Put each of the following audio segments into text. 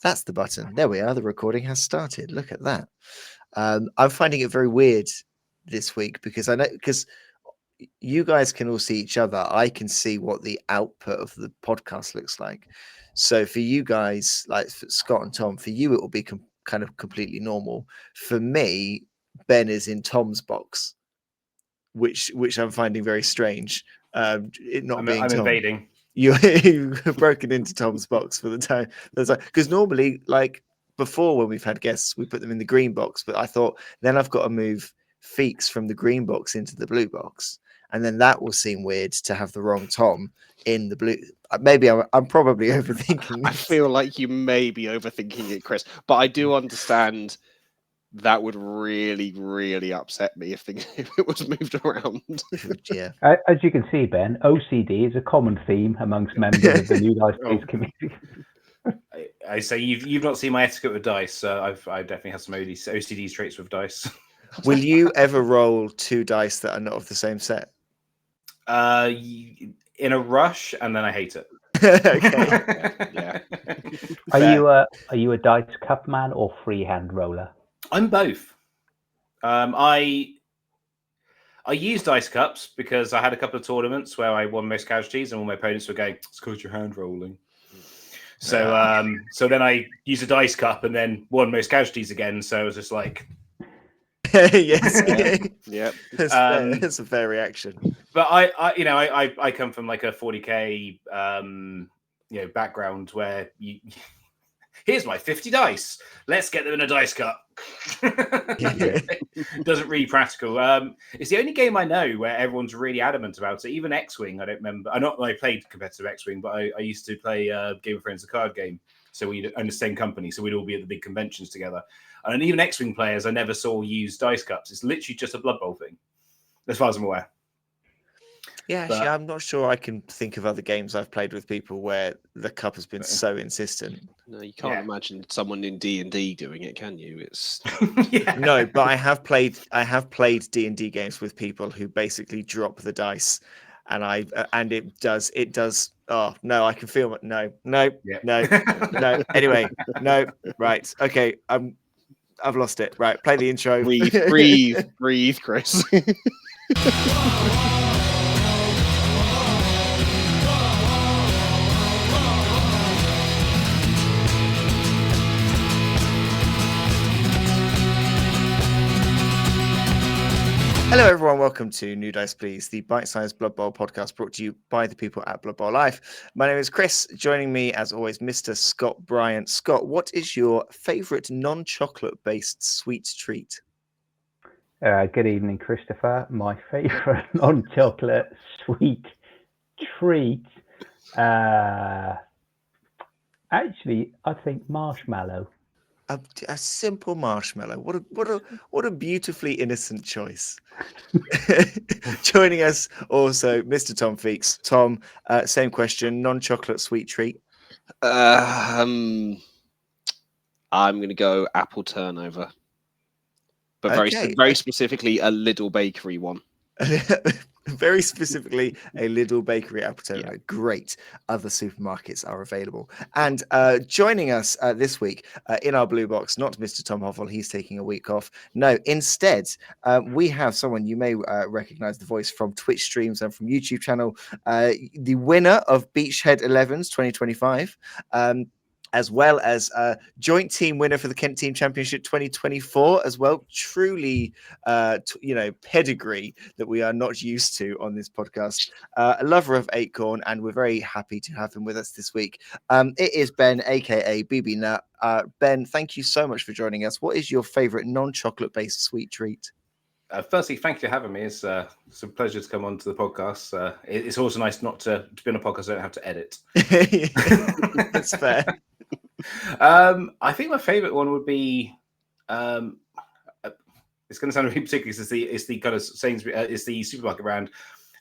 That's the button. There we are. The recording has started. Look at that. I'm finding it very weird this week because I know because you guys can all see each other. I can see what the output of the podcast looks like. So for you guys, like for Scott and Tom, for you it will be kind of completely normal. For me, Ben is in Tom's box, which I'm finding very strange. It not being I'm Tom. invading. You've broken into Tom's box for the time. Because normally, like before, when we've had guests, we put them in the green box. But I thought then I've got to move Feeks from the green box into the blue box, and then that will seem weird to have the wrong Tom in the blue. Maybe I'm probably overthinking this. I feel like you may be overthinking it, Chris, but I do understand that would really, really upset me if it was moved around. Yeah. As you can see, Ben, OCD is a common theme amongst members of the New Dice Please community. I say you've not seen my etiquette with dice. So I definitely have some OCD traits with dice. Will you ever roll 2 dice that are not of the same set? In a rush, and then I hate it. Okay. Yeah. Are you a dice cup man or freehand roller? I'm both. I use dice cups because I had a couple of tournaments where I won most casualties, and all my opponents were going, "It's because you're hand rolling." So so then I used a dice cup and then won most casualties again. So it was just like, yes, yeah. That's a fair reaction. But I come from like a 40k background where here's my 50 dice. Let's get them in a dice cup. Doesn't really practical. It's the only game I know where everyone's really adamant about it. Even X-Wing, I don't remember. I played competitive X-Wing, but I used to play Game of Thrones, the card game. So we own the same company, so we'd all be at the big conventions together. And even X-Wing players, I never saw use dice cups. It's literally just a Blood Bowl thing, as far as I'm aware. Yeah, actually, I'm not sure I can think of other games I've played with people where the cup has been so insistent. No, you can't imagine someone in D&D doing it, can you? It's No, but I have played D&D games with people who basically drop the dice, and it does. Oh no, I can feel it. No. Anyway, no. Right. Okay. I've lost it. Right. Play the intro. Breathe, Chris. Hello, everyone. Welcome to New Dice Please, the bite-sized Blood Bowl podcast brought to you by the people at Blood Bowl Life. My name is Chris. Joining me, as always, Mr. Scott Bryant. Scott, what is your favourite non-chocolate-based sweet treat? Good evening, Christopher. My favourite non-chocolate sweet treat, actually, I think marshmallow. A simple marshmallow. What a beautifully innocent choice. Joining us also, Mr. Tom Feeks. Tom, same question. Non-chocolate sweet treat. I'm going to go apple turnover, but very specifically a Lidl bakery one. Very specifically, a Lidl bakery apple turnover. Yeah. Great. Other supermarkets are available. And joining us this week in our blue box, not Mr. Tom Hoffel, he's taking a week off. No, instead, we have someone you may recognize the voice from Twitch streams and from YouTube channel, the winner of Beachhead 11s 2025. As well as joint team winner for the Kent Team Championship 2024 as well. Truly, pedigree that we are not used to on this podcast. A lover of Acorn, and we're very happy to have him with us this week. It is Ben, a.k.a. BB Nut. Ben, thank you so much for joining us. What is your favorite non-chocolate-based sweet treat? Firstly, thank you for having me. It's a pleasure to come on to the podcast. It's also nice not to be on a podcast I don't have to edit. That's fair. I think my favorite one would be it's going to sound really particular. It's the kind of Sainsbury's, it's the supermarket brand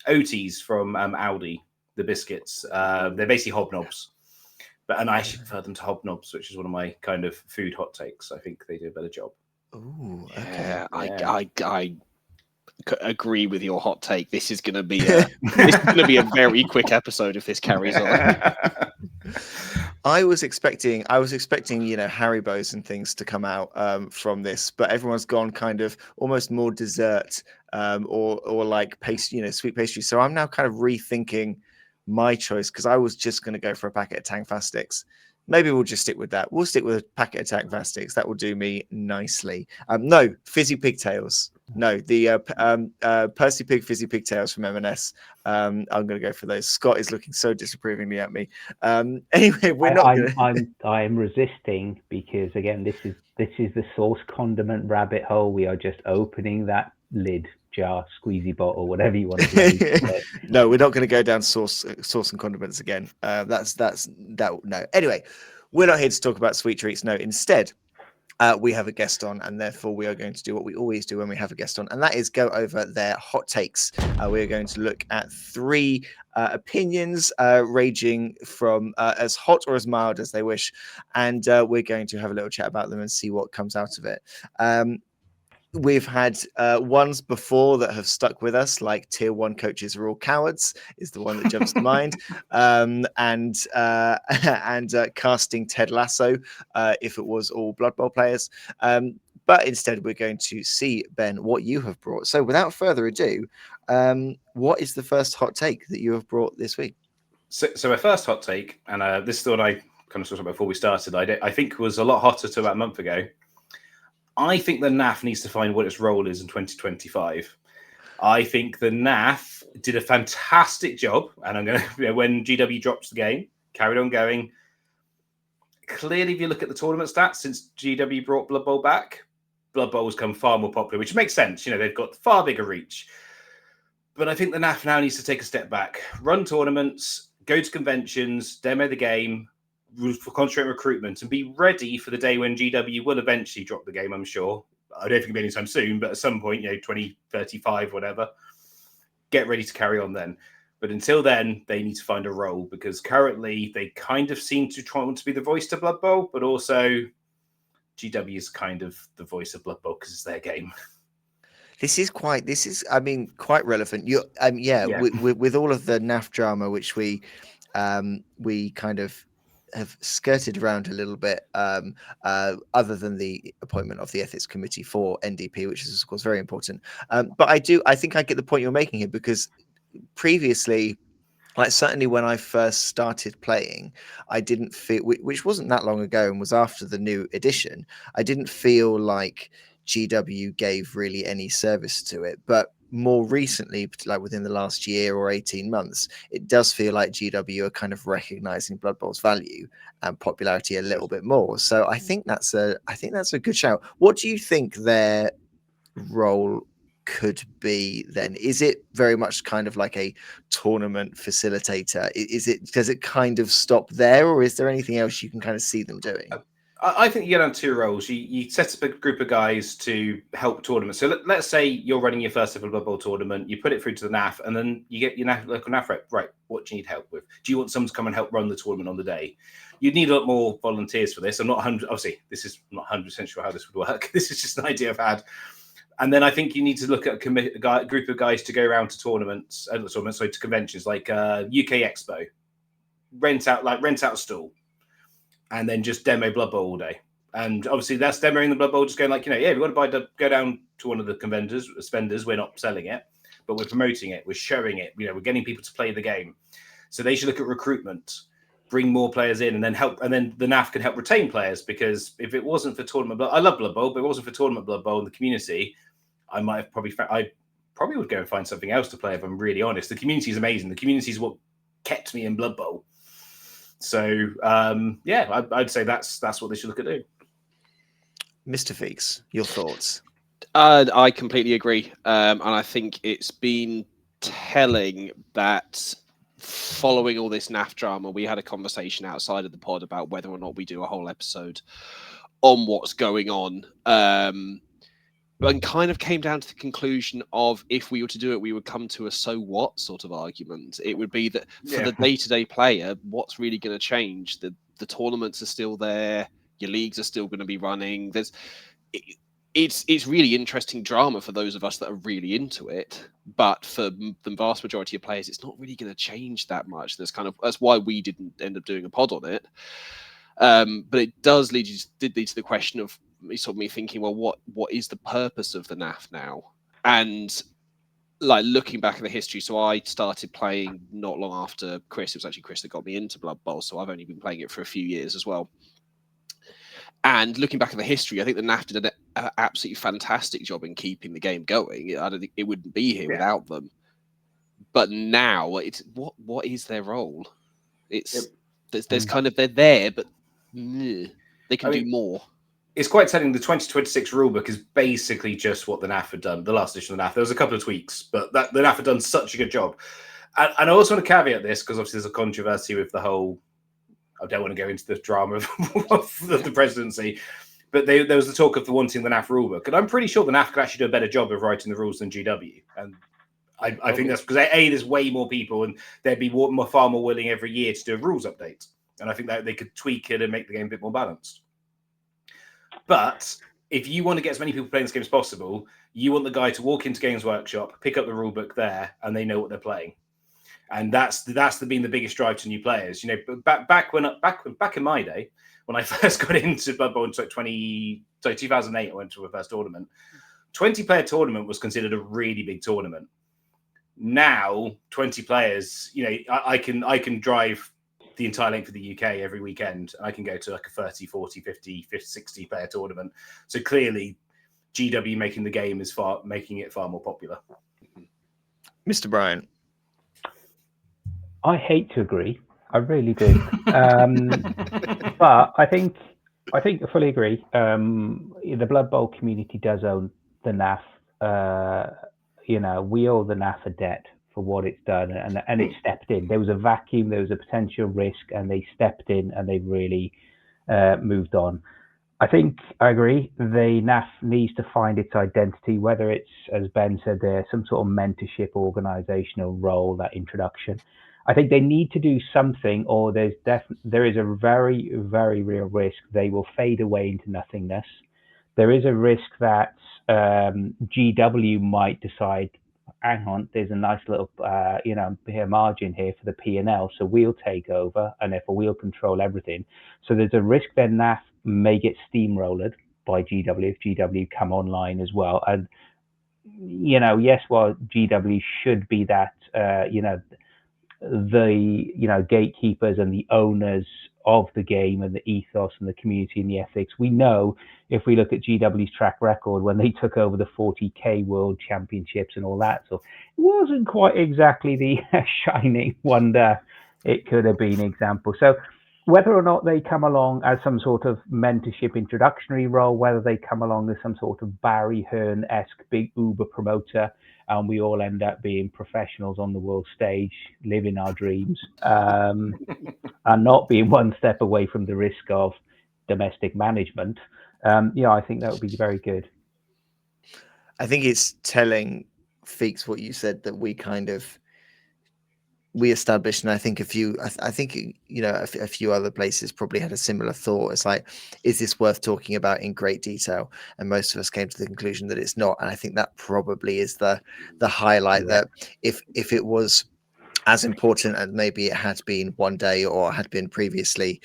Oatie's from Aldi, the biscuits. They're basically hobnobs, and I actually prefer them to hobnobs, which is one of my kind of food hot takes. I think they do a better job. Ooh, okay. I agree with your hot take. This is going to be a very quick episode if this carries on. I was expecting, Haribos and things to come out from this, but everyone's gone kind of almost more dessert or like pastry, sweet pastry. So I'm now kind of rethinking my choice because I was just going to go for a packet of Tang Fastics. Maybe we'll just stick with that. We'll stick with a packet of Tang Fastics. That will do me nicely. No, fizzy pigtails. No, the Percy Pig fizzy pigtails from M&S. I'm going to go for those. Scott is looking so disapprovingly at me. Anyway, we're not going to. I'm resisting because again, this is the sauce condiment rabbit hole. We are just opening that lid, jar, squeezy bottle, whatever you want to do. No, we're not going to go down sauce and condiments again. No. Anyway, we're not here to talk about sweet treats. No, instead. We have a guest on, and therefore we are going to do what we always do when we have a guest on, and that is go over their hot takes. We are going to look at 3 opinions, ranging from as hot or as mild as they wish, and we're going to have a little chat about them and see what comes out of it. We've had ones before that have stuck with us, like tier 1 coaches are all cowards is the one that jumps to mind, and casting Ted Lasso if it was all Blood Bowl players. But instead, we're going to see, Ben, what you have brought. So without further ado, what is the first hot take that you have brought this week? So my first hot take, and this is the one I kind of talked about before we started, I think was a lot hotter to about a month ago. I think the NAF needs to find what its role is in 2025. I think the NAF did a fantastic job, and I'm going to, when GW drops the game, carried on going. Clearly, if you look at the tournament stats since GW brought Blood Bowl back, Blood Bowl has become far more popular, which makes sense. They've got far bigger reach. But I think the NAF now needs to take a step back, run tournaments, go to conventions, demo the game, concentrate on recruitment, and be ready for the day when GW will eventually drop the game, I'm sure. I don't think it'll be anytime soon, but at some point, 2035, whatever, get ready to carry on then. But until then, they need to find a role, because currently they kind of seem to want to be the voice to Blood Bowl, but also GW is kind of the voice of Blood Bowl because it's their game. This is quite relevant. With all of the NAF drama, which we kind of have skirted around a little bit, other than the appointment of the ethics committee for NDP, which is of course very important. But I think I get the point you're making here, because previously, like certainly when I first started playing, I didn't feel, which wasn't that long ago and was after the new edition, I didn't feel like GW gave really any service to it. But more recently, like within the last year or 18 months, it does feel like GW are kind of recognizing Blood Bowl's value and popularity a little bit more. So I think that's a good shout. What do you think their role could be then? Is it very much kind of like a tournament facilitator? Does it kind of stop there, or is there anything else you can kind of see them doing? I think you get on 2 roles. You set up a group of guys to help tournaments. So let's say you're running your first ever Blood Bowl tournament, you put it through to the NAF, and then you get your local NAF rep. Right, what do you need help with? Do you want someone to come and help run the tournament on the day? You'd need a lot more volunteers for this. I'm not 100. Obviously, this is not 100% sure how this would work. This is just an idea I've had. And then I think you need to look at a group of guys to go around to to conventions like UK Expo, rent out a stall, and then just demo Blood Bowl all day. And obviously that's demoing the Blood Bowl, just going like, we want to go down to one of the spenders. We're not selling it, but we're promoting it. We're showing it. We're getting people to play the game. So they should look at recruitment, bring more players in, and then help. And then the NAF can help retain players, because if it wasn't for tournament, I love Blood Bowl, but if it wasn't for tournament Blood Bowl in the community, I probably would go and find something else to play, if I'm really honest. The community is amazing. The community is what kept me in Blood Bowl. So I'd say that's what they should look at doing. Mr. Feeks, your thoughts? I completely agree, and I think it's been telling that following all this NAF drama, we had a conversation outside of the pod about whether or not we do a whole episode on what's going on. And kind of came down to the conclusion of, if we were to do it, we would come to a so what sort of argument. It would be that for the day-to-day player, what's really going to change? The tournaments are still there. Your leagues are still going to be running. it's really interesting drama for those of us that are really into it, but for the vast majority of players, it's not really going to change that much. That's why we didn't end up doing a pod on it. But it did lead to the question of me thinking, well, what is the purpose of the NAF now? And like looking back at the history, so I started playing not long after Chris. It was actually Chris that got me into Blood Bowl, so I've only been playing it for a few years as well. And looking back at the history, I think the NAF did an absolutely fantastic job in keeping the game going. I don't think it wouldn't be here without them. But now, it's what is their role? It's there's kind of they're there, but they can do more. It's quite telling. The 2026 rulebook is basically just what the NAF had done. The last edition of the NAF, there was a couple of tweaks, but the NAF had done such a good job. And I also want to caveat this because obviously there's a controversy with the whole. I don't want to go into the drama of the presidency, but there was the talk of wanting the NAF rulebook, and I'm pretty sure the NAF could actually do a better job of writing the rules than GW. And I think that's because there's way more people, and they'd be far more willing every year to do a rules update. And I think that they could tweak it and make the game a bit more balanced. But if you want to get as many people playing this game as possible, you want the guy to walk into Games Workshop, pick up the rulebook there, and they know what they're playing. And that's been the biggest drive to new players. You know, back in my day, when I first got into Blood Bowl in 2008, I went to a first tournament. 20-player tournament was considered a really big tournament. Now, 20 players, you know, I can drive the entire length of the UK every weekend, and I can go to like a 30, 40, 50, 60 player tournament. So clearly, GW making the game is making it far more popular. Mr. Bryant. I hate to agree. I really do. But I think I fully agree. The Blood Bowl community does own the NAF. You know, we owe the NAF a debt for what it's done, and it stepped in. There was a vacuum, there was a potential risk, and they stepped in and they really moved on. I think I agree. The NAF needs to find its identity, whether it's, as Ben said there, some sort of mentorship, organizational role, that introduction. I think they need to do something, or there is a very, very real risk they will fade away into nothingness. There is a risk that GW might decide, hang on, there's a nice little margin here for the P&L, so we'll take over, and therefore we'll control everything. So there's a risk that NAF may get steamrolled by GW if GW come online as well. And yes, well, GW should be that the gatekeepers and the owners of the game and the ethos and the community and the ethics. We know, if we look at GW's track record, when they took over the 40k World Championships and all that, so it wasn't quite exactly the shining wonder it could have been example. So whether or not they come along as some sort of mentorship introductory role, whether they come along as some sort of Barry Hearn-esque big Uber promoter, and we all end up being professionals on the world stage, living our dreams, and not being one step away from the risk of domestic management. I think that would be very good. I think it's telling, Feeks, what you said, that we established, and I think a few other places probably had a similar thought. It's like, is this worth talking about in great detail? And most of us came to the conclusion that it's not. And I think that probably is the highlight, that if it was as important as maybe it had been one day or had been previously,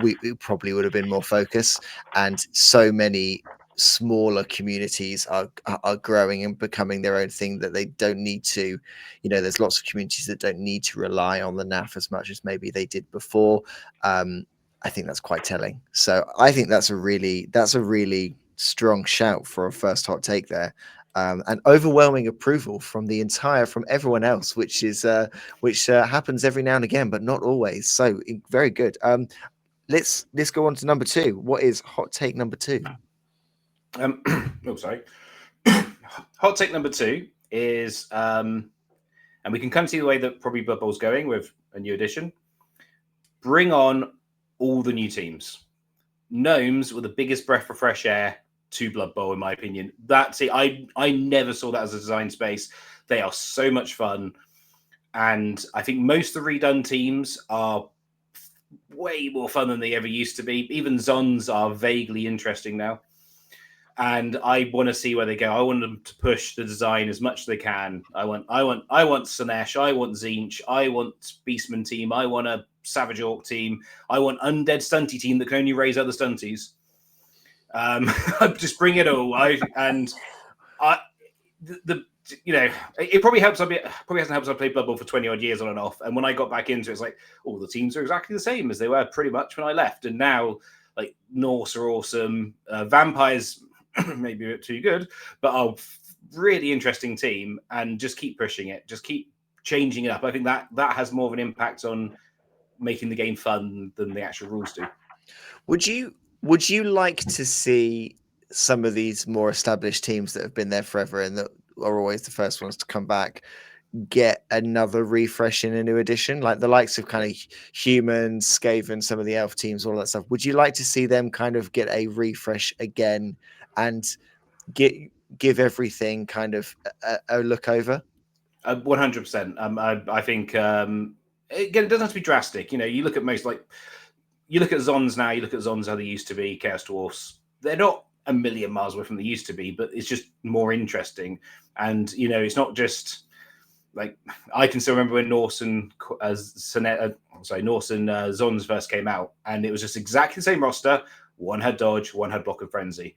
we probably would have been more focused. And so many smaller communities are growing and becoming their own thing, that they don't need to, there's lots of communities that don't need to rely on the NAF as much as maybe they did before. I think that's quite telling. So I think that's a really strong shout for a first hot take there. And overwhelming approval from everyone else, which happens every now and again, but not always. So very good. Let's go on to number 2. What is hot take number 2? Sorry. Hot take number 2 is, and we can kind of see the way that probably Blood Bowl's going with a new edition. Bring on all the new teams. Gnomes were the biggest breath of fresh air to Blood Bowl, in my opinion. I never saw that as a design space. They are so much fun, and I think most of the redone teams are way more fun than they ever used to be. Even Zons are vaguely interesting now. and I want to see where they go. I want them to push the design as much as they can. I want Sinesh, I want Zinch, I want Beastman team, I want a Savage Orc team, I want Undead Stunty team that can only raise other Stunties. Just bring it all. It probably helps. Probably hasn't helped. I played Blood Bowl for 20 odd years on and off, and when I got back into it, it's like all the teams are exactly the same as they were pretty much when I left. And now, like, Norse are awesome. Vampires maybe a bit too good, but a really interesting team. And just keep pushing it. Just keep changing it up. I think that has more of an impact on making the game fun than the actual rules do. Would you like to see some of these more established teams that have been there forever and that are always the first ones to come back get another refresh in a new edition, like the likes of kind of Humans, Skaven, some of the elf teams, all that stuff? Would you like to see them kind of get a refresh again and give everything kind of a look over? 100%. I think again, it doesn't have to be drastic. You look at you look at Zons now. You look at Zons how they used to be. Chaos Dwarfs. They're not a million miles away from they used to be, but it's just more interesting. And it's not just like I can still remember when Norse and Zons first came out, and it was just exactly the same roster. One had Dodge, one had Block and Frenzy,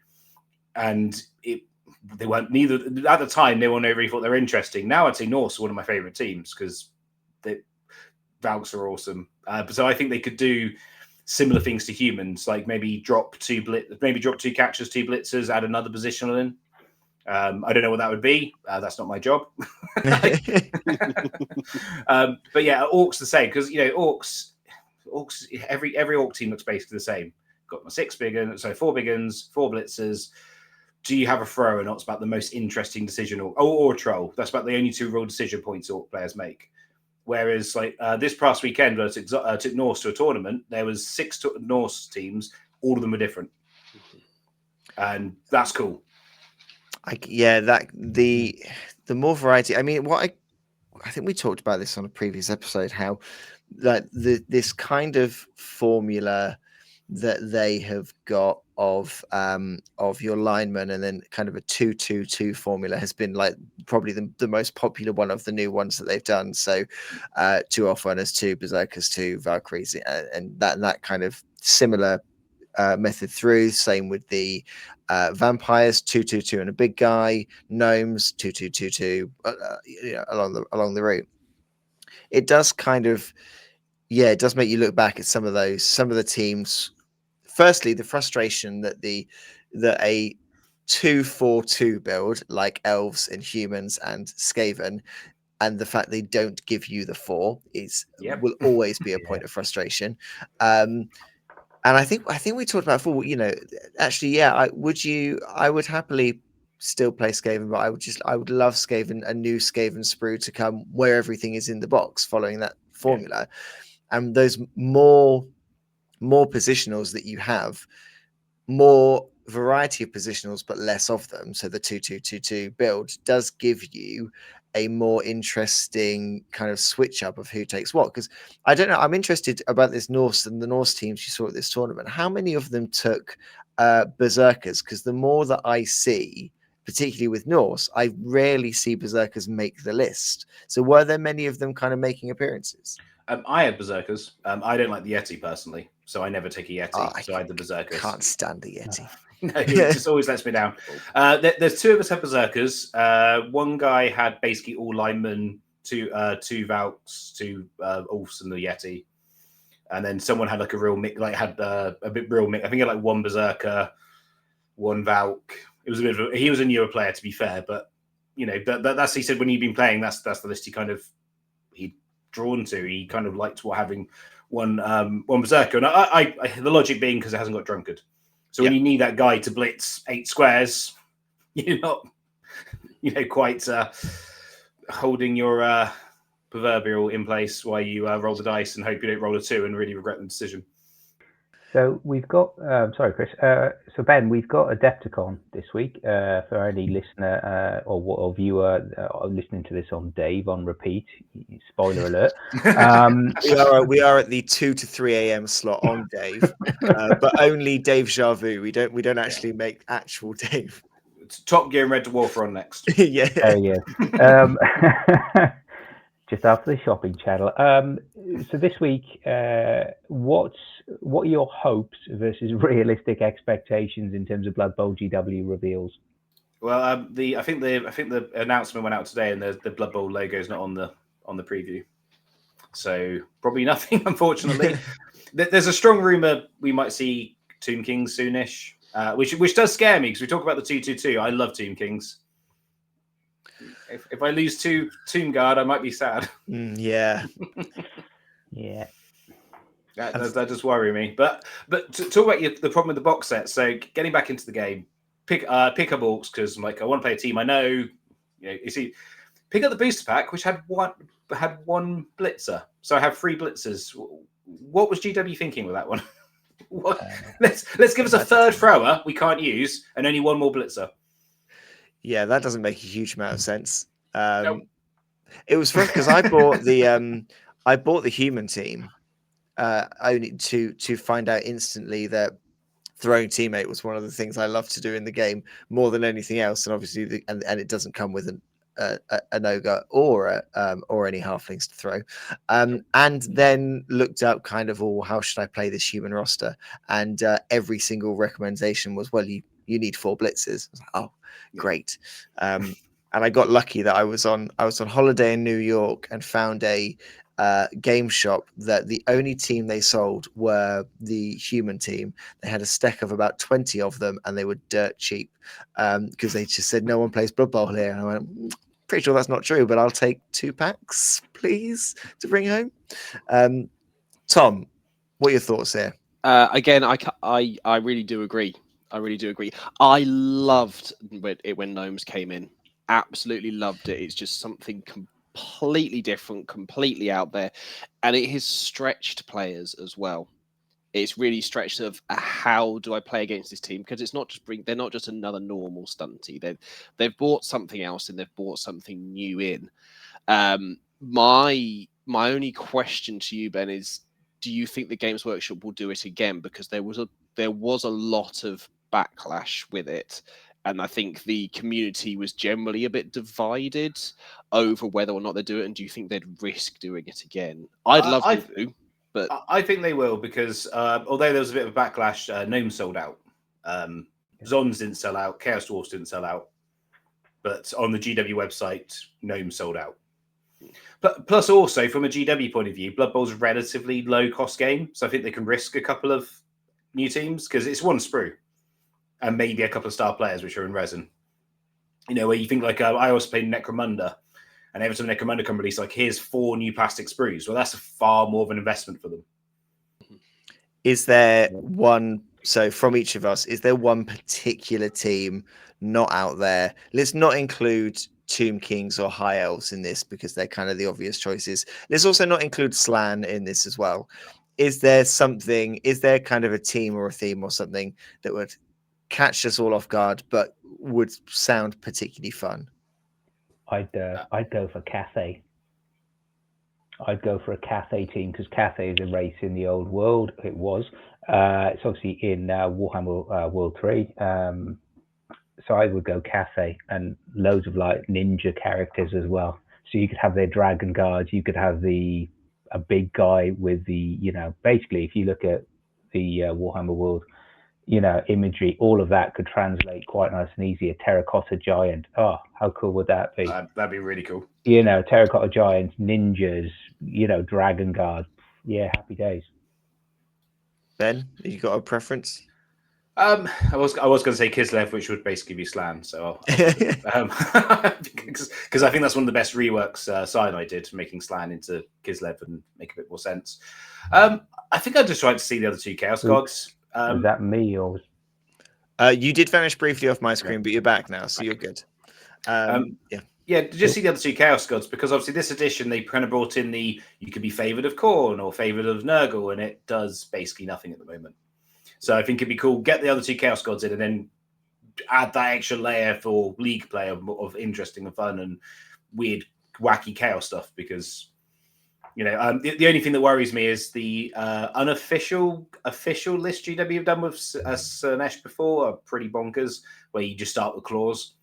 and they weren't neither at the time. They really thought they were interesting. Now I'd say Norse are one of my favorite teams because the Valks are awesome. So I think they could do similar things to Humans, like maybe drop two catchers, 2 blitzers, add another positional in. I don't know what that would be. That's not my job. But yeah, Orcs the same because Orcs. Every Orc team looks basically the same. Got my 4 big uns, 4 blitzers. Do you have a thrower? Not about the most interesting decision, or a troll. That's about the only 2 real decision points Orc players make. Whereas, like this past weekend, when I took Norse to a tournament, there was 6 Norse teams. All of them were different, and that's cool. The more variety. I mean, I think we talked about this on a previous episode. How like this kind of formula that they have got of your lineman and then kind of a 2-2-2 formula has been like probably the most popular one of the new ones that they've done. So 2 off runners, 2 berserkers, 2 Valkyries, and that kind of similar method through. Same with the vampires, 2-2-2 and a big guy. Gnomes, 2-2-2-2 along the route. It does kind of it does make you look back at some of the teams. Firstly, the frustration that a 2-4-2 build like elves and humans and Skaven, and the fact they don't give you the 4 will always be a point of frustration. And I think we talked about before. Actually, I would happily still play Skaven, but I would love Skaven, a new Skaven sprue to come where everything is in the box, following that formula, and those more positionals that you have, more variety of positionals, but less of them. So the 2-2-2-2 build does give you a more interesting kind of switch up of who takes what. Because I don't know, I'm interested about this Norse and the Norse teams you saw at this tournament. How many of them took berserkers? Because the more that I see, particularly with Norse, I rarely see berserkers make the list. So were there many of them kind of making appearances? I had berserkers. I don't like the Yeti personally, so I never take a Yeti. So I had the berserkers. Can't stand the Yeti. No, it just always lets me down. There's 2 of us have berserkers. One guy had basically all linemen, 2 Valks, 2 Ulfs, and the Yeti, and then someone had like a real mix, like had a bit real mix. I think he had like 1 berserker, one Valk. It was he was a newer player, to be fair, but that's he said when he'd been playing. That's the list he'd drawn to. He kind of liked having one berserker, and I the logic being because it hasn't got drunkard. So when you need that guy to blitz 8 squares, you're not quite holding your proverbial in place while you roll the dice and hope you don't roll a 2 and really regret the decision. So we've got, sorry, Chris. So Ben, we've got Adepticon this week for any listener or viewer listening to this on Dave on repeat. Spoiler alert. We are at the 2 to 3 a.m. slot on Dave, but only Dave Javu. We don't actually make actual Dave. Top Gear and Red Dwarf are on next. Yeah. There you go. Just after the shopping channel. So this week, what are your hopes versus realistic expectations in terms of Blood Bowl GW reveals? Well, I think the announcement went out today, and the Blood Bowl logo is not on the preview, so probably nothing. Unfortunately, there's a strong rumor we might see Tomb Kings soonish, which does scare me because we talk about the 222. I love Tomb Kings. If I lose two Tomb Guard, I might be sad. Yeah. Yeah. That does worry me. But to talk about the problem with the box set. So getting back into the game, pick up Orcs because I'm like, I want to play a team. I know, you see, pick up the booster pack, which had one blitzer. So I have 3 blitzers. What was GW thinking with that one? What? Let's give us a third thrower we can't use and only 1 more blitzer. Yeah, that doesn't make a huge amount of sense. Nope. It was fun because I bought the human team only to find out instantly that throwing teammate was one of the things I love to do in the game more than anything else, and obviously and it doesn't come with an ogre or any halflings to throw. And then looked up kind of, how should I play this human roster? And every single recommendation was, well, you need 4 blitzes. I was like, oh, great. And I got lucky that I was on holiday in New York and found a game shop that the only team they sold were the human team. They had a stack of about 20 of them, and they were dirt cheap because they just said no one plays Blood Bowl here. And I went, pretty sure that's not true, but I'll take 2 packs, please, to bring home. Tom, what are your thoughts here? Again, I really do agree. I loved it when gnomes came in. Absolutely loved it. It's just something completely different, completely out there, and it has stretched players as well. It's really stretched of how do I play against this team, because it's not just they're not just another normal stunty. They've bought something else and they've bought something new in. My only question to you, Ben, is do you think the Games Workshop will do it again? Because there was a lot of backlash with it. And I think the community was generally a bit divided over whether or not they do it. And do you think they'd risk doing it again? I'd love to, but I think they will because although there was a bit of a backlash, Gnome sold out. Zons didn't sell out. Chaos Dwarfs didn't sell out. But on the GW website, Gnome sold out. But plus also, from a GW point of view, Blood Bowl's a relatively low-cost game. So I think they can risk a couple of new teams because it's 1 sprue. And maybe a couple of star players which are in resin. Where you think like I also played Necromunda, and every time Necromunda can release like here's 4 new plastic sprues. Well, that's far more of an investment for them. Is there one? So from each of us, is there one particular team not out there? Let's not include Tomb Kings or High Elves in this because they're kind of the obvious choices. Let's also not include Slan in this as well. Is there something? Is there kind of a team or a theme or something that would catch us all off guard, but would sound particularly fun? I'd go for Cathay. I'd go for a Cathay team because Cathay is a race in the old world. It was. It's obviously in Warhammer World 3. So I would go Cathay and loads of like ninja characters as well. So you could have their dragon guards. You could have a big guy with the, basically if you look at the Warhammer World imagery, all of that could translate quite nice and easy. A terracotta giant. Oh, how cool would that be? That'd be really cool. Terracotta giants, ninjas, dragon guard. Yeah, happy days. Ben, you got a preference? I was going to say Kislev, which would basically be Slan. So because I think that's one of the best reworks Cyanide did, making Slan into Kislev and make a bit more sense. I think I'd just like to see the other 2 Chaos Gods. Was that me or? You did vanish briefly off my screen, but you're back now, so you're good. Yeah, just see the other 2 Chaos Gods, because obviously this edition they kind of brought in you could be favoured of Khorne or favoured of Nurgle, and it does basically nothing at the moment. So I think it'd be cool. Get the other 2 Chaos Gods in, and then add that extra layer for League play of interesting and fun and weird, wacky chaos stuff. Because the only thing that worries me is the official list GW have done with Slanesh before are pretty bonkers, where you just start with claws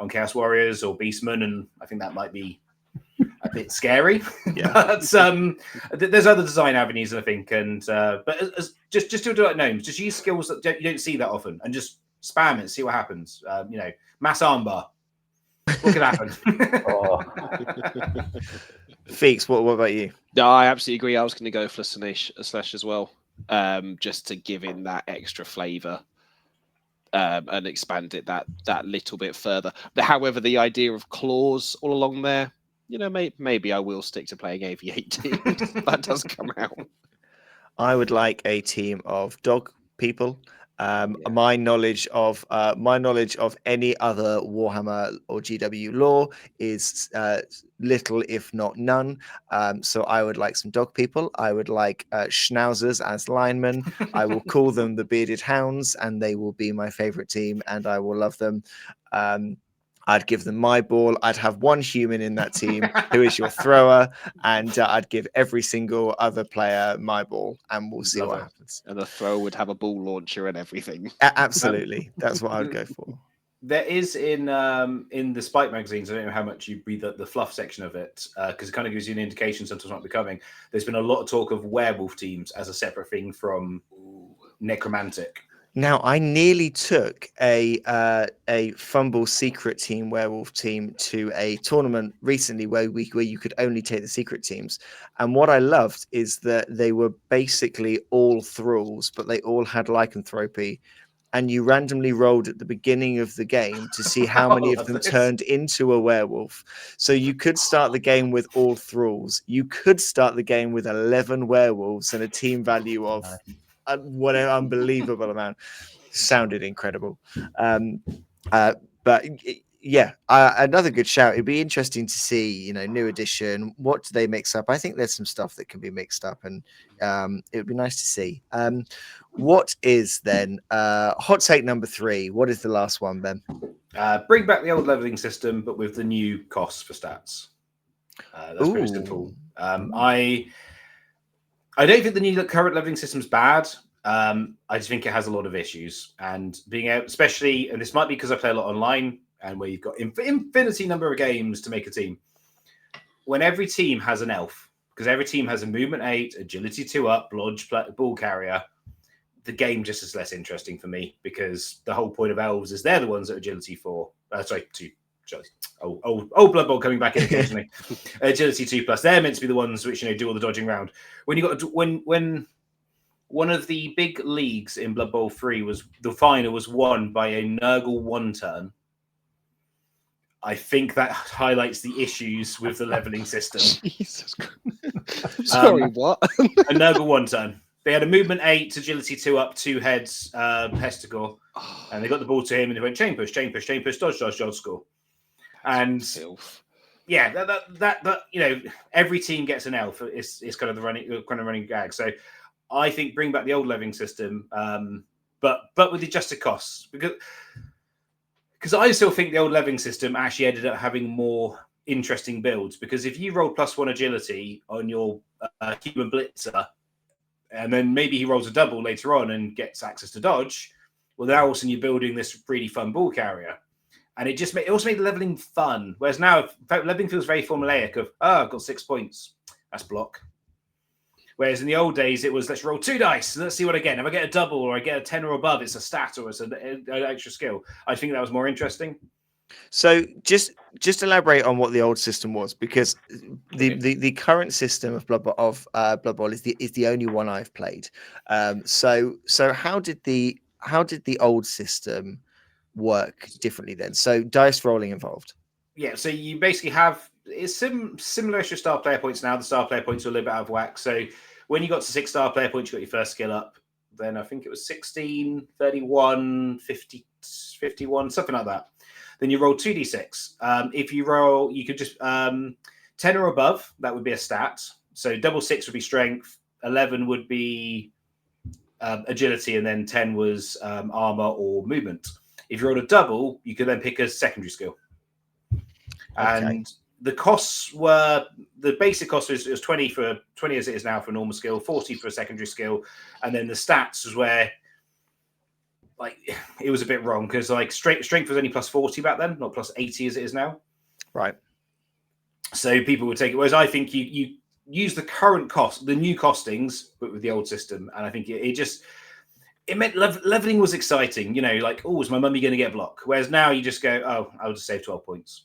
on Chaos Warriors or Beastmen, and I think that might be a bit scary. Yeah. But there's other design avenues, I think, and but just do it like gnomes. Just use skills that you don't see that often, and just spam it, see what happens. Mass armbar. What could happen? Feeks, what about you? No, I absolutely agree. I was going to go for Slash as well, just to give in that extra flavour and expand it that little bit further. But however, the idea of claws all along there, maybe I will stick to playing AV18. That does come out. I would like a team of dog people. My knowledge of any other Warhammer or GW lore is little, if not none. So I would like some dog people. I would like schnauzers as linemen. I will call them the Bearded Hounds, and they will be my favorite team, and I will love them. I'd give them my ball. I'd have one human in that team who is your thrower, and I'd give every single other player my ball, and we'll see what happens. And the thrower would have a ball launcher and everything. Absolutely, that's what I'd go for. There is in the Spike magazines, I don't know how much you read the fluff section of it, because it kind of gives you an indication sometimes what might be coming. There's been a lot of talk of werewolf teams as a separate thing from necromantic. Now, I nearly took a Fumble Secret Team werewolf team to a tournament recently where you could only take the secret teams. And what I loved is that they were basically all thralls, but they all had lycanthropy. And you randomly rolled at the beginning of the game to see how many of them turned into a werewolf. So you could start the game with all thralls. You could start the game with 11 werewolves and a team value of what an unbelievable amount. Sounded incredible. But yeah, another good shout. It'd be interesting to see, new edition. What do they mix up? I think there's some stuff that can be mixed up, and it would be nice to see. What is then hot take number 3? What is the last one, Ben? Bring back the old leveling system, but with the new costs for stats. That's pretty simple. I don't think the current leveling system's bad. I just think it has a lot of issues, and being out, especially, and this might be because I play a lot online, and where you've got infinity number of games to make a team. When every team has an elf, because every team has a movement 8, agility 2 up, blodge, ball carrier, the game just is less interesting for me, because the whole point of elves is they're the ones that are agility 4. 2. Old Blood Bowl coming back in occasionally. Agility 2+. They're meant to be the ones which do all the dodging round. When you got when one of the big leagues in Blood Bowl 3 was the final was won by a Nurgle 1-turn. I think that highlights the issues with the leveling system. Jesus Christ. Sorry, what? A Nurgle 1-turn. They had a movement 8, agility 2 up, 2 heads, Pestigor, and they got the ball to him, and they went chain push, dodge, score. And yeah, that every team gets an elf. It's kind of the running gag. So I think bring back the old leveling system, but with the adjusted costs, because I still think the old leveling system actually ended up having more interesting builds, because if you roll +1 agility on your human blitzer, and then maybe he rolls a double later on and gets access to dodge, well, now all of a sudden you're building this really fun ball carrier. And it also made the leveling fun. Whereas now leveling feels very formulaic of, I've got 6 points. That's block. Whereas in the old days, it was, let's roll 2 dice and let's see what I get. If I get a double or I get a 10 or above, it's a stat or it's an extra skill. I think that was more interesting. So just elaborate on what the old system was, because the current system of Blood Bowl is the only one I've played. So how did the old system work differently then? So dice rolling involved. Yeah, so you basically have similar to star player points now. The star player points are a little bit out of whack. So when you got to 6 star player points, you got your first skill up. Then I think it was 16, 31, 50, 51, something like that. Then you roll 2d6. If you roll, you could just 10 or above, that would be a stat. So double 6 would be strength. 11 would be agility, and then 10 was armor or movement. If you rolled a double, you could then pick a secondary skill. And the costs were, the basic cost was 20 for 20 as it is now for normal skill, 40 for a secondary skill, and then the stats was where like it was a bit wrong because like strength was only plus 40 back then, not plus 80 as it is now. Right. So people would take it. Whereas I think you use the current cost, the new costings, but with the old system, and I think it meant leveling was exciting. You know, like, oh, is my mummy going to get block? Whereas now you just go, oh, I'll just save 12 points.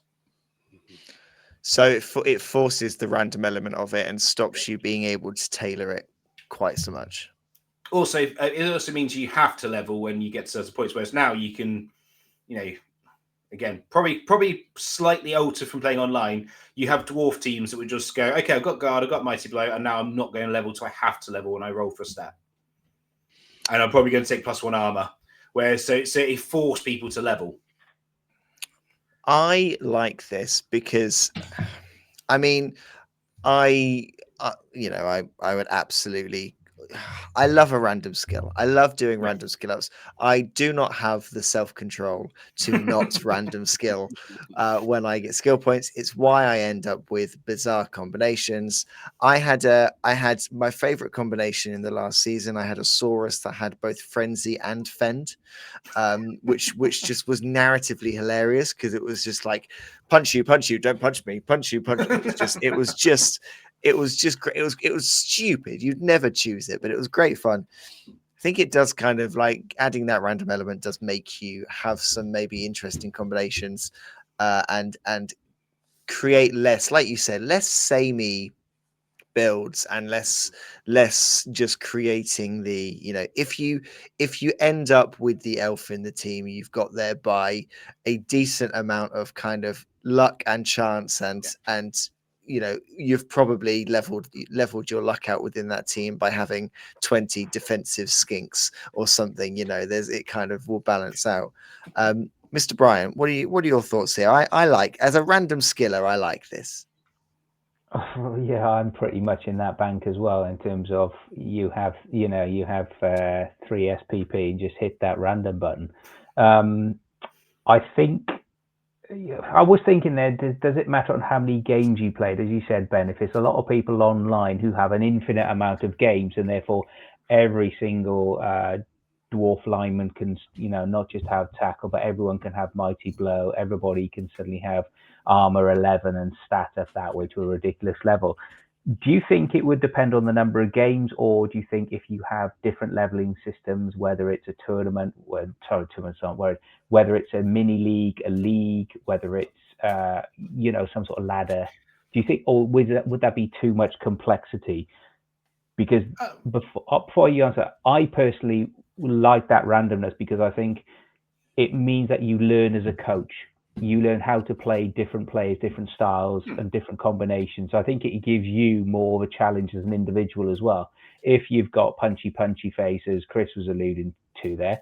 So it forces the random element of it and stops you being able to tailor it quite so much. Also, it also means you have to level when you get to certain points. Whereas now you can, you know, again, probably slightly altered from playing online. You have dwarf teams that would just go, okay, I've got guard, I've got mighty blow, and now I'm not going to level, so I have to level when I roll for a stat. And I'm probably going to take +1 armor. Whereas so it forced people to level. I like this because, I mean, I would absolutely. I love a random skill. I love doing random skill ups. I do not have the self-control to not random skill when I get skill points. It's why I end up with bizarre combinations. I had my favorite combination in the last season. I had a Saurus that had both frenzy and fend, which just was narratively hilarious because it was just like punch you, don't punch me, punch you, punch me. It was stupid. You'd never choose it, but it was great fun. I think it does kind of like adding that random element does make you have some maybe interesting combinations, and create less, like you said, less samey builds and less just creating the, you know, if you end up with the elf in the team, you've got there by a decent amount of kind of luck and chance and you know, you've probably leveled your luck out within that team by having 20 defensive skinks or something. You know, it kind of will balance out. Mr. Bryan, what are your thoughts here? I like, as a random skiller, I like this. Oh, yeah, I'm pretty much in that bank as well. In terms of you have 3 SPP and just hit that random button. I think. I was thinking there, does it matter on how many games you played? As you said, Ben, if it's a lot of people online who have an infinite amount of games and therefore every single dwarf lineman can, you know, not just have tackle, but everyone can have mighty blow. Everybody can suddenly have armor 11 and stat up that way to a ridiculous level. Do you think it would depend on the number of games, or do you think if you have different leveling systems, whether it's a tournament, whether it's a mini league, a league, whether it's some sort of ladder, do you think, or would that be too much complexity? Because before you answer, I personally like that randomness because I think it means that you learn as a coach. You learn how to play different players, different styles, and different combinations. So I think it gives you more of a challenge as an individual as well. If you've got punchy faces, Chris was alluding to there,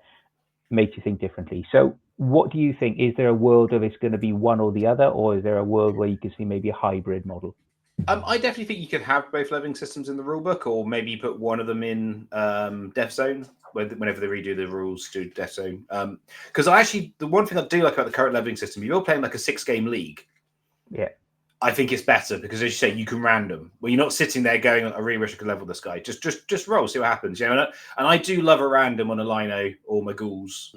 makes you think differently. So what do you think? Is there a world of it's going to be one or the other, or is there a world where you can see maybe a hybrid model? I definitely think you could have both leveling systems in the rulebook, or maybe put one of them in Death Zone whenever they redo the rules to Death Zone. Because the one thing I do like about the current leveling system, if you're playing like a 6-game league, yeah, I think it's better because, as you say, you can random. Well, you're not sitting there going, "I really wish I could level this guy." Just roll, see what happens. You know, and I do love a random on a Lino or my ghouls.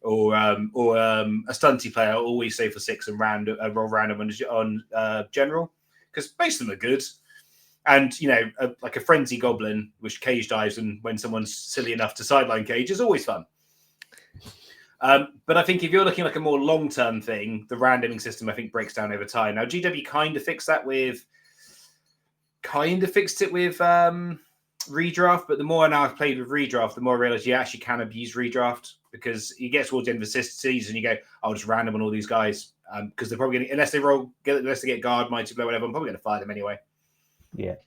Or a stunty player. I always say for 6 and roll random on general, because most of them are good. And, you know, like a frenzy goblin, which cage dives, and when someone's silly enough to sideline cage, is always fun. But I think if you're looking like a more long-term thing, the randoming system, I think, breaks down over time. Now, GW kind of fixed it with redraft, but the more now I've played with redraft, the more I realize you actually can abuse redraft, because you get towards the end of the season, you go, I'll just random on all these guys, because they're probably going to, unless they get guard, mighty blow, whatever, I'm probably going to fire them anyway. Yeah.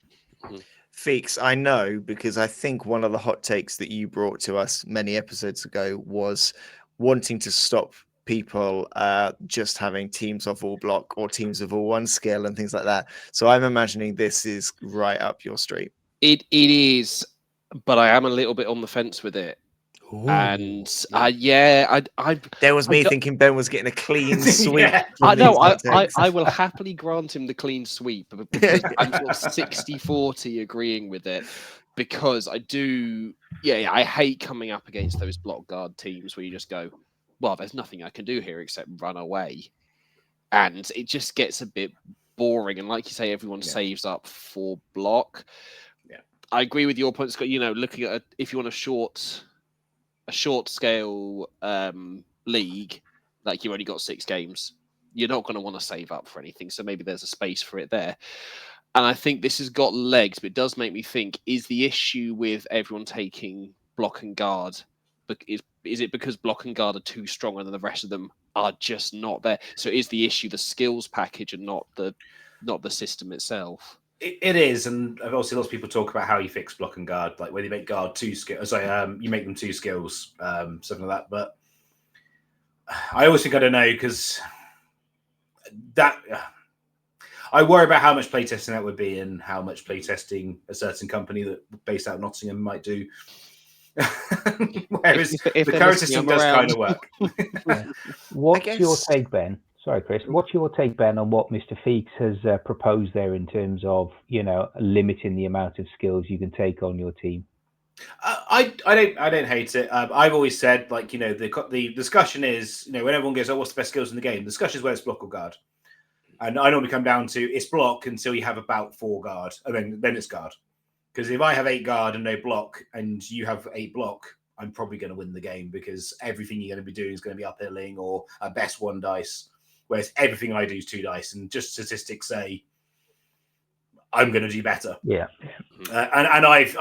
Feeks, I know, because I think one of the hot takes that you brought to us many episodes ago was wanting to stop people just having teams of all block or teams of all one skill and things like that. So I'm imagining this is right up your street. It is but I am a little bit on the fence with it. Ooh. And there was me thinking Ben was getting a clean sweep. Yeah. I know. I I will happily grant him the clean sweep because I'm sort of 60-40 agreeing with it, because I do. Yeah, I hate coming up against those block guard teams where you just go, well, there's nothing I can do here except run away, and it just gets a bit boring. And like you say, everyone saves up for block. Yeah, I agree with your point, Scott. Looking at if you want a short scale league, like you've only got 6 games, you're not going to want to save up for anything. So maybe there's a space for it there. And I think this has got legs, but it does make me think, is the issue with everyone taking block and guard, is it because block and guard are too strong and the rest of them are just not there? So is the issue the skills package and not the system itself? It is, and I've also lots of people talk about how you fix block and guard, like whether you make guard 2 skills. Sorry, you make them 2 skills, something like that. But I always think I don't know, because that I worry about how much playtesting that would be and how much playtesting a certain company that based out of Nottingham might do. Whereas if the current system does kind of work. What's your take, Ben? Sorry, Chris. What's your take, Ben, on what Mr. Feeks has proposed there in terms of limiting the amount of skills you can take on your team? I don't hate it. I've always said, like, the discussion is, when everyone goes, oh, what's the best skills in the game? The discussion is whether it's block or guard. And I normally come down to it's block until you have about 4 guard, and then it's guard. Because if I have 8 guard and no block, and you have 8 block, I'm probably going to win the game, because everything you're going to be doing is going to be uphilling or at best 1 dice. Whereas everything I do is 2 dice, and just statistics say I'm going to do better. Yeah. And I've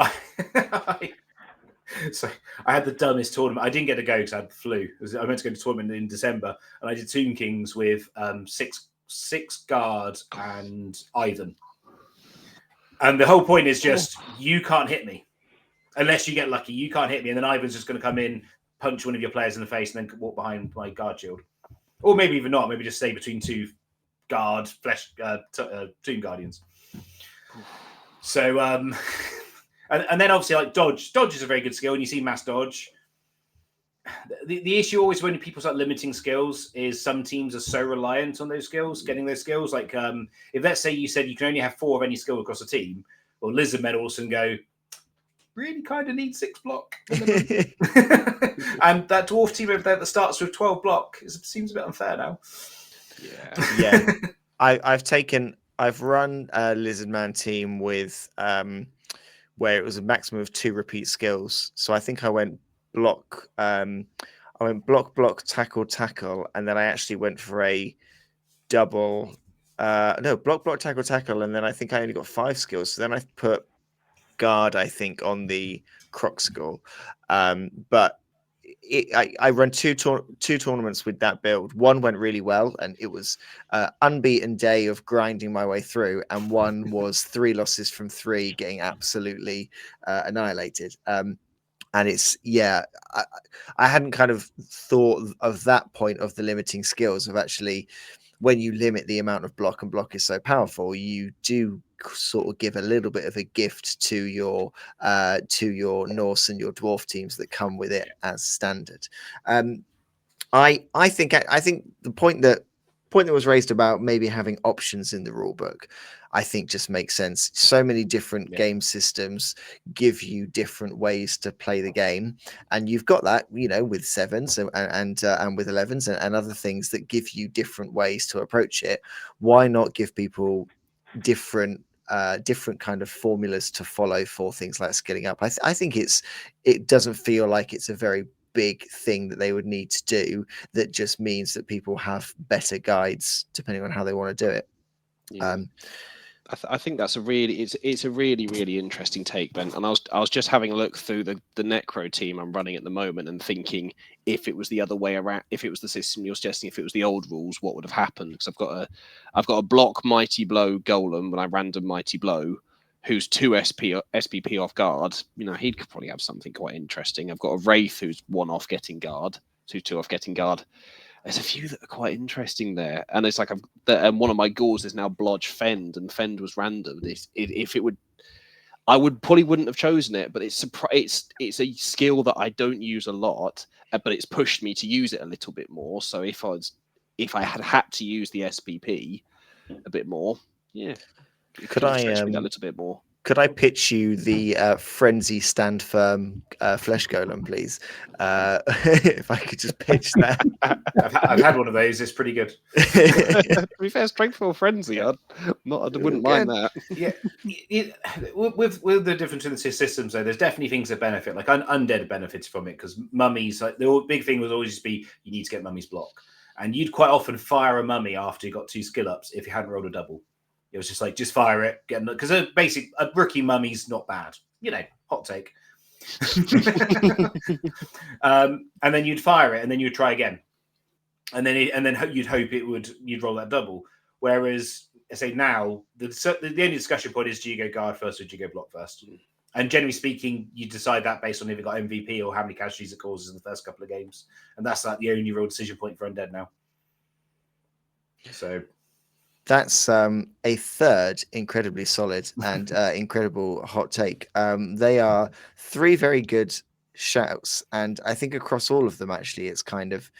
so I had the dumbest tournament. I didn't get to go because I had the flu. I meant to go to tournament in December, and I did Tomb Kings with 6 guard and Ivan. And the whole point is just you can't hit me unless you get lucky. You can't hit me, and then Ivan's just going to come in, punch one of your players in the face, and then walk behind my guard shield. Or maybe even not. Maybe just stay between 2 guard Tomb Guardians. So, and then obviously, like dodge. Dodge is a very good skill, and you see mass dodge. The issue always when people start limiting skills is some teams are so reliant on those skills, getting those skills. Like, if let's say you said you can only have 4 of any skill across a team, well, Lizard Men also go, really kind of need 6 block. And that dwarf team over there that starts with 12 block seems a bit unfair now. Yeah. I've run a Lizard Man team with where it was a maximum of 2 repeat skills. So I think I went block, block, tackle, and then I actually went for a double. Block, tackle, and then I think I only got 5 skills. So then I put guard, I think, on the croc skull. But I run two tournaments with that build. One went really well, and it was unbeaten day of grinding my way through, and one was 3 losses from 3, getting absolutely annihilated. And it's I hadn't kind of thought of that point of the limiting skills of actually when you limit the amount of block, and block is so powerful, you do sort of give a little bit of a gift to your Norse and your dwarf teams that come with it as standard. I think the point that was raised about maybe having options in the rule book, I think just makes sense. So many different game systems give you different ways to play the game, and you've got that, with 7s and with 11s and other things that give you different ways to approach it. Why not give people different kind of formulas to follow for things like skilling up? I think it doesn't feel like it's a very big thing that they would need to do. That just means that people have better guides depending on how they want to do it. I think that's it's a really, really interesting take, Ben. And I was just having a look through the Necro team I'm running at the moment and thinking, if it was the other way around, if it was the system you're suggesting, if it was the old rules, what would have happened? Because I've got a block Mighty Blow Golem when I random Mighty Blow, who's 2 SPP off guard. He could probably have something quite interesting. I've got a Wraith who's 1 off getting guard, 2 off getting guard. There's a few that are quite interesting there, and it's like and one of my Gauls is now Blodge Fend, and Fend was random. If it would, I wouldn't have chosen it, but it's a skill that I don't use a lot, but it's pushed me to use it a little bit more. So if I had to use the SPP a bit more, yeah, it Could have I stretched me that little bit more. Could I pitch you the Frenzy Stand Firm Flesh Golem, please? If I could just pitch that. I've had one of those. It's pretty good. To be fair, Strength 4 Frenzy, Yeah. I wouldn't mind that. Yeah, with the difference in the two systems, though, there's definitely things that benefit. Like undead benefits from it because mummies. Like the big thing would always just be you need to get mummies block, and you'd quite often fire a mummy after you got 2 skill ups if you hadn't rolled a double. It was just like just fire it, get because a rookie mummy's not bad. Hot take. And then you'd fire it, and then you'd try again, and then you'd hope you'd roll that double. Whereas I say now the only discussion point is do you go guard first or do you go block first? And generally speaking, you decide that based on if it got MVP or how many casualties it causes in the first couple of games, and that's like the only real decision point for undead now. So. That's a third incredibly solid and incredible hot take. They are 3 very good shouts, and I think across all of them, actually, it's kind of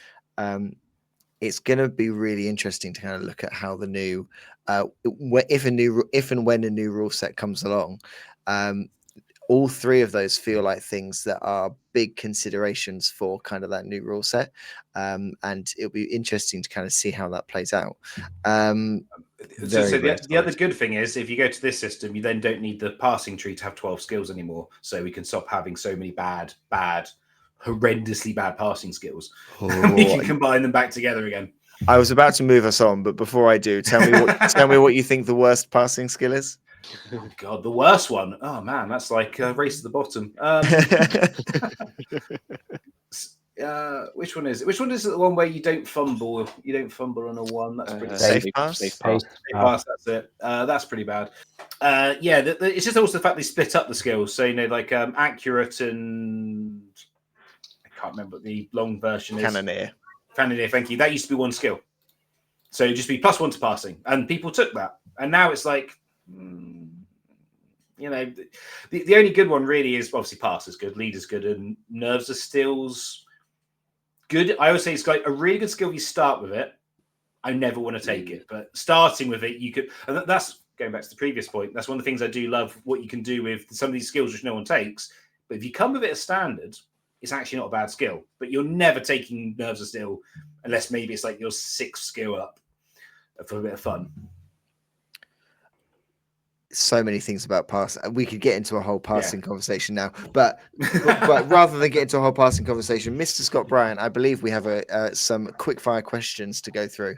it's going to be really interesting to kind of look at how the new if and when a new rule set comes along. All 3 of those feel like things that are big considerations for kind of that new rule set. And it'll be interesting to kind of see how that plays out. The other good thing is if you go to this system, you then don't need the passing tree to have 12 skills anymore. So we can stop having so many bad, horrendously bad passing skills. You can combine them back together again. I was about to move us on, but before I do, tell me what you think the worst passing skill is. Oh God, the worst one. Oh man, that's like race to the bottom. Which one is it? Which one is it? The one where you don't fumble? You don't fumble on a 1. That's pretty safe pass. Safe pass. That's it. That's pretty bad. It's just also the fact they split up the skills. So like accurate and I can't remember what the long version is. Cannoneer. Thank you. That used to be 1 skill. So it'd just be +1 to passing, and people took that, and now it's like. The only good one really is obviously pass is good, lead is good, and nerves are stills good. I would say it's like a really good skill if you start with it. I never want to take it, but starting with it, you could, and that's going back to the previous point. That's one of the things I do love what you can do with some of these skills which no one takes. But if you come with it as standard, it's actually not a bad skill. But you're never taking nerves of steel unless maybe it's like your 6th skill up for a bit of fun. So many things about pass. We could get into a whole passing conversation now, but rather than get into a whole passing conversation, Mr. Scott Bryant, I believe we have some quick fire questions to go through.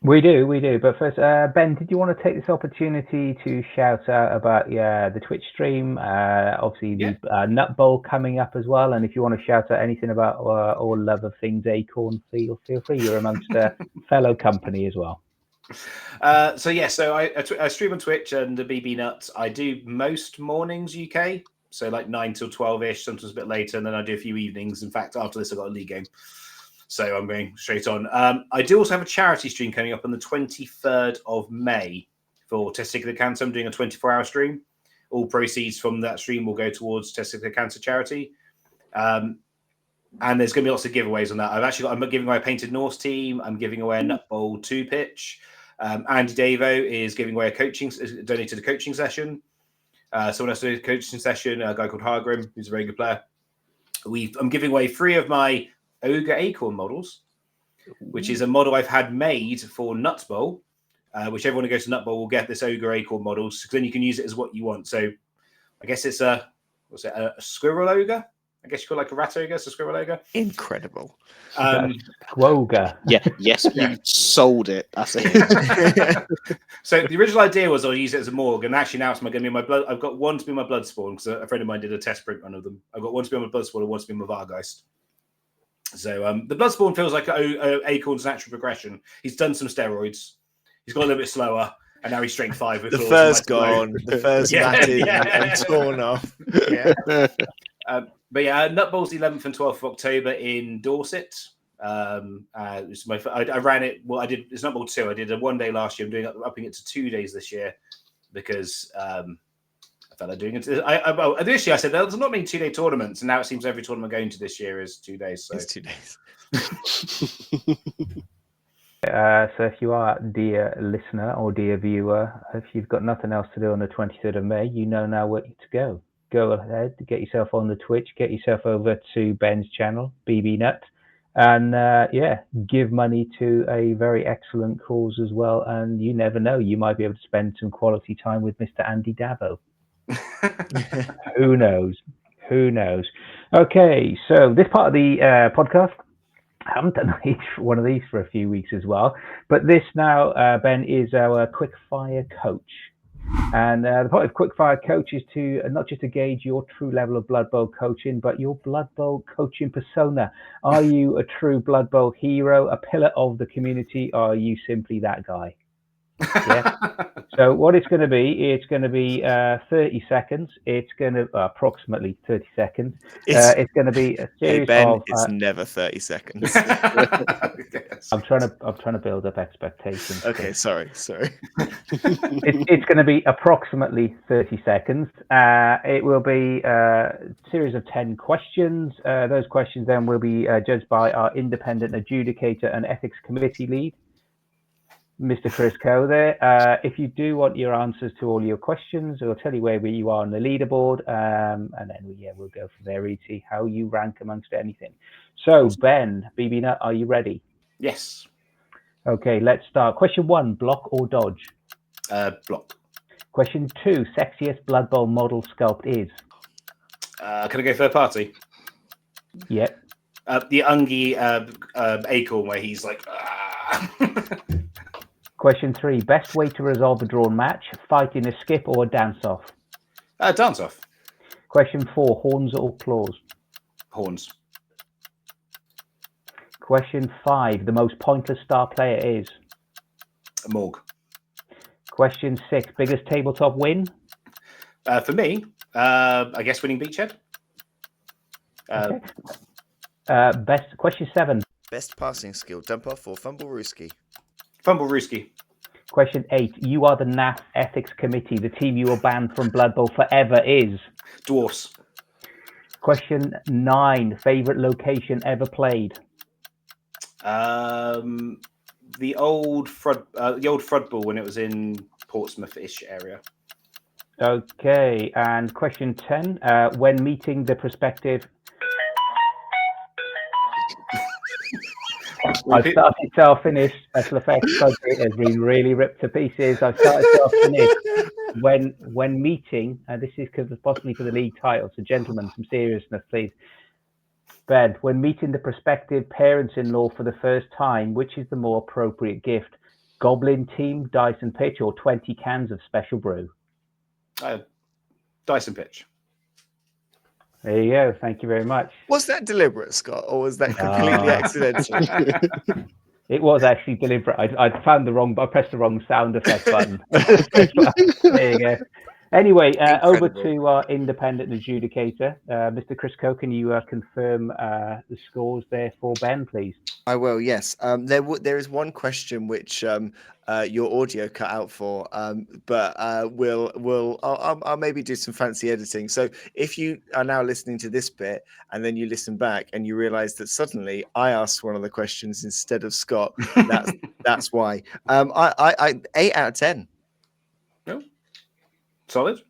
We do. But first, Ben, did you want to take this opportunity to shout out about the Twitch stream? Obviously, the Nut Bowl coming up as well. And if you want to shout out anything about all love of things Acorn, feel free. You're amongst fellow company as well. So I stream on Twitch and the BB Nuts. I do most mornings UK, so like 9 till 12ish, sometimes a bit later, and then I do a few evenings. In fact, after this, I've got a league game, so I'm going straight on. I do also have a charity stream coming up on the 23rd of May for testicular cancer. I'm doing a 24-hour stream. All proceeds from that stream will go towards testicular cancer charity. And there's going to be lots of giveaways on that. I'm giving away a Painted Norse team. I'm giving away a Nut Bowl 2 pitch. Andy Davo is giving away donated a coaching session. Someone else did a coaching session, a guy called Hargrim, who's a very good player. I'm giving away 3 of my Ogre Acorn models, which is a model I've had made for Nut Bowl, which everyone who goes to Nut Bowl will get this Ogre Acorn model, so then you can use it as what you want. So I guess it's a squirrel ogre? I guess you call it like a rat ogre, so squirrel ogre. Incredible. Squoga. Yes, you sold it. That's it. So the original idea was I'll use it as a morgue, and actually now it's going to be my blood. I've got one to be my blood spawn because a friend of mine did a test print run of them. I've got one to be my blood spawn and one to be my Vargeist. So the blood spawn feels like Acorn's natural progression. He's done some steroids. He's got a little bit slower. And now he's strength 5. The fur's gone. The fur's matted and torn off. Yeah. But Nut Bowl's the 11th and 12th of October in Dorset. I ran it. Well, I did. It's Nut Bowl 2. I did a 1 day last year. I'm upping it to 2 days this year because I fella doing it. Well, initially I said there's not many 2-day tournaments, and now it seems every tournament I'm going to this year is 2 days. So It's 2 days. So if you are, dear listener or dear viewer, if you've got nothing else to do on the 23rd of May, you know now where to go. Go ahead, get yourself on the Twitch, get yourself over to Ben's channel, BB Nut, and give money to a very excellent cause as well. And you never know, you might be able to spend some quality time with Mr. Andy Davo. Who knows? Who knows? Okay, so this part of the podcast, I haven't done one of these for a few weeks as well, but this now, Ben, is our quickfire coach. And the point of quickfire coach is to not just to gauge your true level of Blood Bowl coaching, but your Blood Bowl coaching persona. Are you a true Blood Bowl hero, a pillar of the community, or are you simply that guy? Yeah. So what it's going to be, 30 seconds. It's going to approximately 30 seconds. It's going to be a series of. It's never 30 seconds. I'm trying to build up expectations. Okay, sorry. It's going to be approximately 30 seconds. It will be a series of 10 questions. Those questions then will be judged by our independent adjudicator and ethics committee lead, Mr. Chris Coe there. If you do want your answers to all your questions, we'll tell you where you are on the leaderboard, and then we'll go from there and see how you rank amongst anything. So, Ben, BB Nut, are you ready? Yes. Okay, let's start. Question 1, block or dodge? Block. Question 2, sexiest Blood Bowl model sculpt is? Can I go third party? Yep. The Ungi acorn where he's like... Question 3, best way to resolve a drawn match, fight in a skip or a dance-off? Dance-off. Question 4, horns or claws? Horns. Question 5, the most pointless star player is? Morg. Question 6, biggest tabletop win? For me, I guess winning Beachhead. Okay. Question 7. Best passing skill, dump off or fumble Rooski? Fumble Rooski. Question 8, you are the NAF ethics committee. The team you will ban from Blood Bowl forever is? Dwarfs. Question 9, favorite location ever played? The old Bloodbowl when it was in Portsmouth-ish area. Okay, and question 10, when meeting the prospective... I've started self-finish. Special effects budget has been really ripped to pieces. I've started self-finish. When meeting, this is possibly for the league title, so gentlemen, some seriousness, please. Ben, when meeting the prospective parents-in-law for the first time, which is the more appropriate gift? Goblin team, Dyson pitch, or 20 cans of special brew? Dyson pitch. There you go. Thank you very much. Was that deliberate, Scott, or was that completely accidental? It was actually deliberate. I pressed the wrong sound effect button. There you go. Anyway, over to our independent adjudicator, Mr. Chris Coe. Can you confirm the scores there for Ben, please? I will. Yes. There is one question which your audio cut out for, but I'll maybe do some fancy editing. So if you are now listening to this bit and then you listen back and you realise that suddenly I asked one of the questions instead of Scott, that's why. I 8 out of 10. No. Solid.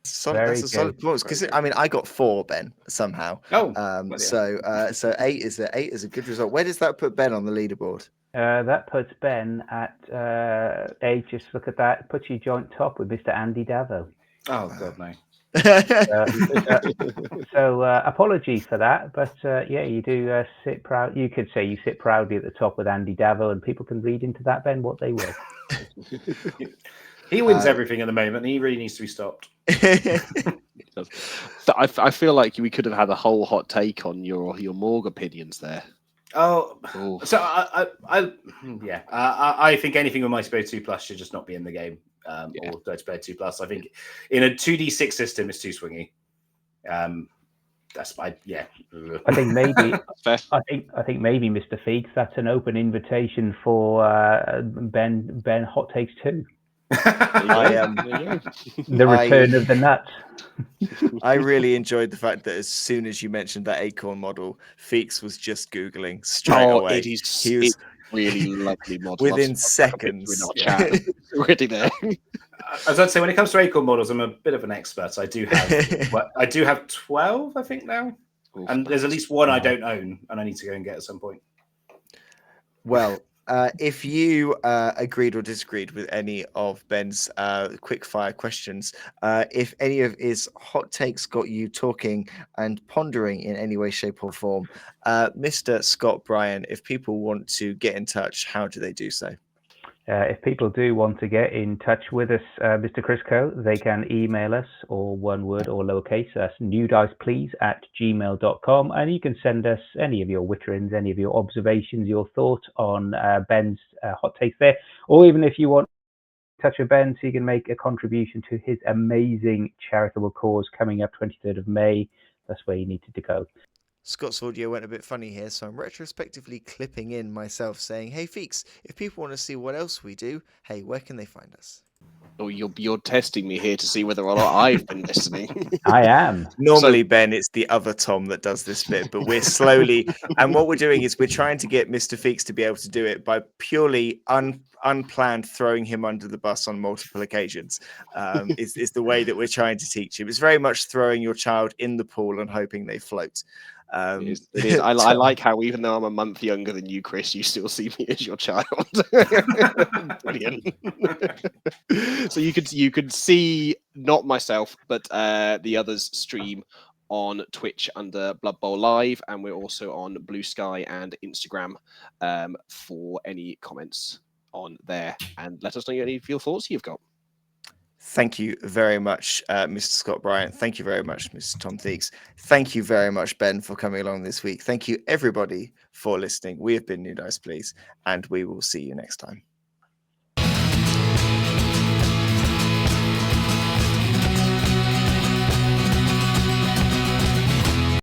That's a solid performance because I got 4, Ben, somehow. So 8 is a good result. Where does that put Ben on the leaderboard? That puts Ben at 8. Just look at that. It puts you joint top with Mr. Andy Davo. Oh God, no. So apologies for that, but you do sit proud. You could say you sit proudly at the top with Andy Davo, and people can read into that, Ben, what they will. He wins everything at the moment. And he really needs to be stopped. I feel like we could have had a whole hot take on your Morg opinions there. So I think anything with Multiplayer 2+ should just not be in the game, or Multiplayer 2+. I think in a 2d6 system, it's too swingy. That's my I think maybe I think maybe Mr. Feeks, that's an open invitation for Ben hot takes too. I The return of the nuts. I really enjoyed the fact that as soon as you mentioned that acorn model, Feeks was just Googling straight away. It is. He was Really lovely model. within I've stuck a picture in seconds. our Yeah. chat. It's already there. As I'd say, when it comes to acorn models, I'm a bit of an expert. I do have 12, I think now, and there's at least one I don't own, and I need to go and get at some point. Well, if you agreed or disagreed with any of Ben's quick fire questions, if any of his hot takes got you talking and pondering in any way, shape, or form, Mr. Scott Bryan, if people want to get in touch, how do they do so? If people do want to get in touch with us, Mr. Chris Coe, they can email us, or one word or lowercase, us newdiceplease@gmail.com, and you can send us any of your witterings, any of your observations, your thoughts on Ben's hot takes there, or even if you want to touch with Ben so you can make a contribution to his amazing charitable cause coming up 23rd of May, that's where you needed to go. Scott's audio went a bit funny here, so I'm retrospectively clipping in myself saying, hey, Feeks, if people want to see what else we do, hey, where can they find us? Oh, you're testing me here to see whether or not I've been listening. I am. Normally, Ben, it's the other Tom that does this bit, but we're slowly, and what we're doing is we're trying to get Mr. Feeks to be able to do it by purely unplanned throwing him under the bus on multiple occasions. Is the way that we're trying to teach him. It's very much throwing your child in the pool and hoping they float. It is. I like how even though I'm a month younger than you, Chris, you still see me as your child. Brilliant. So you could see not myself, but the others stream on Twitch under Bloodbowl Live, and we're also on Blue Sky and Instagram for any comments on there. And let us know any of your thoughts you've got. Thank you very much, Mr. Scott Bryan. Thank you very much, Mr. Tom Theeks. Thank you very much, Ben, for coming along this week. Thank you, everybody, for listening. We have been New Dice Please, and we will see you next time.